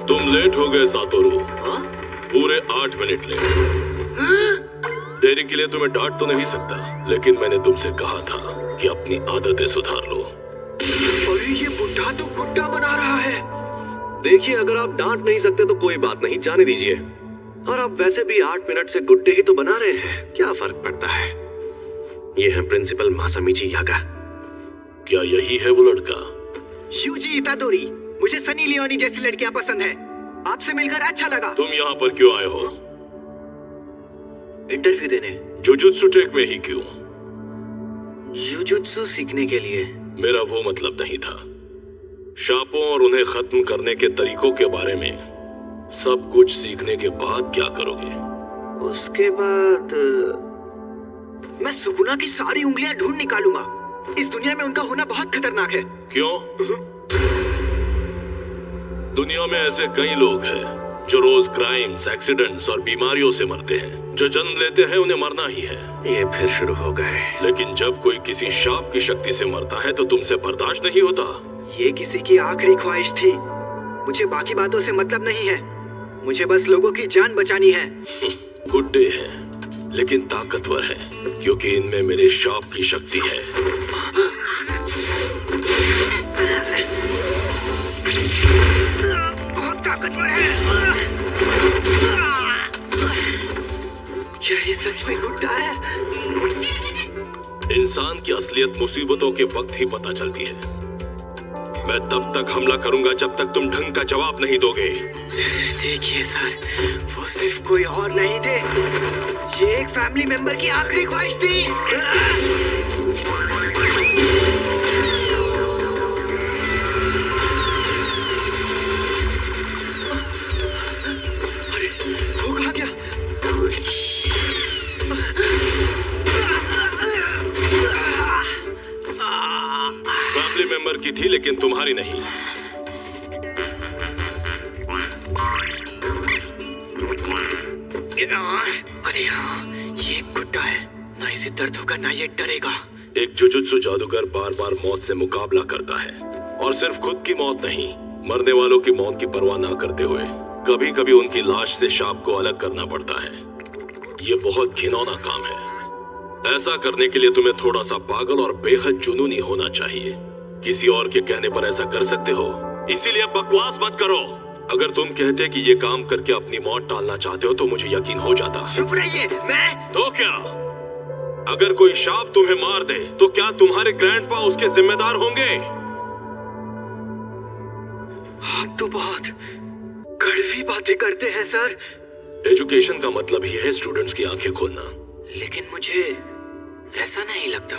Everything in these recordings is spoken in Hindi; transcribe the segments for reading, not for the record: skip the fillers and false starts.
तुम लेट हो गए सातोरू। पूरे 8 मिनट लेट। देरी के लिए तुम्हें डांट तो नहीं सकता, लेकिन मैंने तुमसे कहा था कि अपनी आदतें सुधार लो। अरे ये बुढ़ा तो गुड्डा बना रहा है। देखिए, अगर आप डांट नहीं सकते तो कोई बात नहीं, जाने दीजिए। और आप वैसे भी 8 मिनट से गुड्डे ही तो बना रहे हैं, क्या फर्क पड़ता है। ये है प्रिंसिपल मासामिची यागा। क्या यही है वो लड़का? यूजी इतादोरी। मुझे सनी लियोनी जैसी लड़कियां पसंद है। आपसे मिलकर अच्छा लगा। तुम यहाँ पर क्यों आए हो? इंटरव्यू देने। जुजुत्सु टेक में ही क्यों? जुजुत्सु सीखने के लिए। मेरा वो मतलब नहीं था। शापों और उन्हें खत्म करने के तरीकों के बारे में सब कुछ सीखने के बाद क्या करोगे? उसके बाद मैं सुकुना की सारी उंगलियां ढूंढ निकालूंगा। इस दुनिया में उनका होना बहुत खतरनाक है। क्यों? दुनिया में ऐसे कई लोग हैं जो रोज क्राइम्स, एक्सीडेंट्स और बीमारियों से मरते हैं। जो जन्म लेते हैं उन्हें मरना ही है। ये फिर शुरू हो गए। लेकिन जब कोई किसी शाप की शक्ति से मरता है तो तुमसे बर्दाश्त नहीं होता। ये किसी की आखिरी ख्वाहिश थी। मुझे बाकी बातों से मतलब नहीं है। मुझे बस लोगों की जान बचानी है। गुड्डे हैं लेकिन ताकतवर है, क्योंकि इनमें मेरे शाप की शक्ति है। बहुत ताकतवर है। क्या ये सच में गुड्डा है? इंसान की असलियत मुसीबतों के वक्त ही पता चलती है। मैं तब तक हमला करूंगा जब तक तुम ढंग का जवाब नहीं दोगे। देखिए सर, वो सिर्फ कोई और नहीं थे। ये एक फैमिली मेंबर की आखिरी ख्वाहिश थी। अरे वो कहाँ गया? फैमिली मेंबर की थी लेकिन तुम्हारी नहीं। अरे ये गुड्डा है। ना इसे दर्द होगा ना ये डरेगा। एक जुजुत्सु जादूगर बार बार मौत से मुकाबला करता है, और सिर्फ खुद की मौत नहीं, मरने वालों की मौत की परवाह ना करते हुए कभी कभी उनकी लाश से शाप को अलग करना पड़ता है। ये बहुत घिनौना काम है। ऐसा करने के लिए तुम्हें थोड़ा सा पागल और बेहद जुनूनी होना चाहिए। किसी और के कहने पर ऐसा कर सकते हो, इसीलिए बकवास मत करो। अगर तुम कहते कि ये काम करके अपनी मौत टालना चाहते हो तो मुझे यकीन हो जाता। चुप रहिए। मैं तो क्या? अगर कोई शाप तुम्हें मार दे तो क्या तुम्हारे ग्रैंडपा उसके जिम्मेदार होंगे? आप तो बहुत कड़वी बातें करते हैं सर। एजुकेशन का मतलब ही है स्टूडेंट्स की आंखें खोलना। लेकिन मुझे ऐसा नहीं लगता।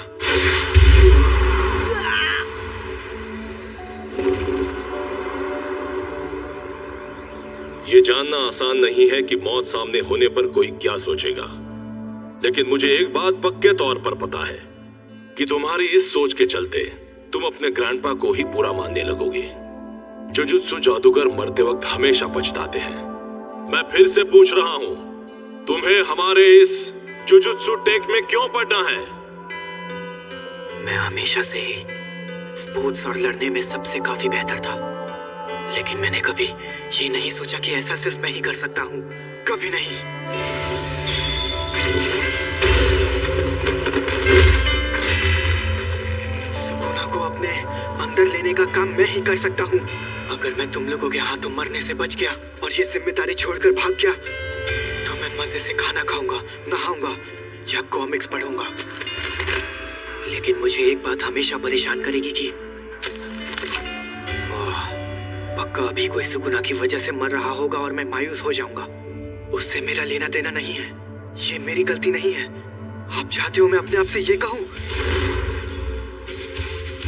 ये जानना आसान नहीं है कि मौत सामने होने पर कोई क्या सोचेगा, लेकिन मुझे एक बात पक्के तौर पर पता है कि तुम्हारी इस सोच के चलते तुम अपने ग्रैंडपा को ही बुरा मानने लगोगे। जुजुत्सु जादूगर मरते वक्त हमेशा पछताते हैं। मैं फिर से पूछ रहा हूं, तुम्हें हमारे इस जुजुत्सु टेक में क्यों पढ़ना है? मैं हमेशा से ही स्पोर्ट्स और लड़ने में सबसे काफी बेहतर था, लेकिन मैंने कभी ये नहीं सोचा कि ऐसा सिर्फ मैं ही कर सकता हूँ। कभी नहीं। सुकुना को अपने अंदर लेने का काम मैं ही कर सकता हूँ। अगर मैं तुम लोगों के हाथों मरने से बच गया और ये जिम्मेदारी छोड़कर भाग गया तो मैं मजे से खाना खाऊंगा, नहाऊंगा या कॉमिक्स पढ़ूंगा। लेकिन मुझे एक बात हमेशा परेशान करेगी कि पक्का अभी कोई सुकुना की वजह से मर रहा होगा और मैं मायूस हो जाऊंगा। उससे मेरा लेना देना नहीं है। ये मेरी गलती नहीं है। आप चाहते हो मैं अपने आप से ये कहूं,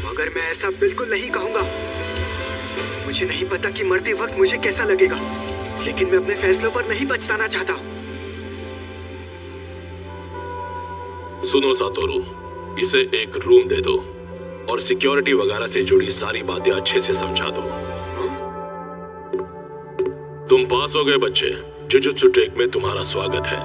मगर मैं ऐसा बिल्कुल नहीं कहूंगा। मुझे नहीं पता कि मरते वक्त मुझे कैसा लगेगा, लेकिन मैं अपने फैसलों पर नहीं पछताना चाहता। सुनो सातोरू, इसे एक रूम दे दो और सिक्योरिटी वगैरह से जुड़ी सारी बातें अच्छे से समझा दो। तुम पास हो गए बच्चे। जुजुत्सु टेक में तुम्हारा स्वागत है।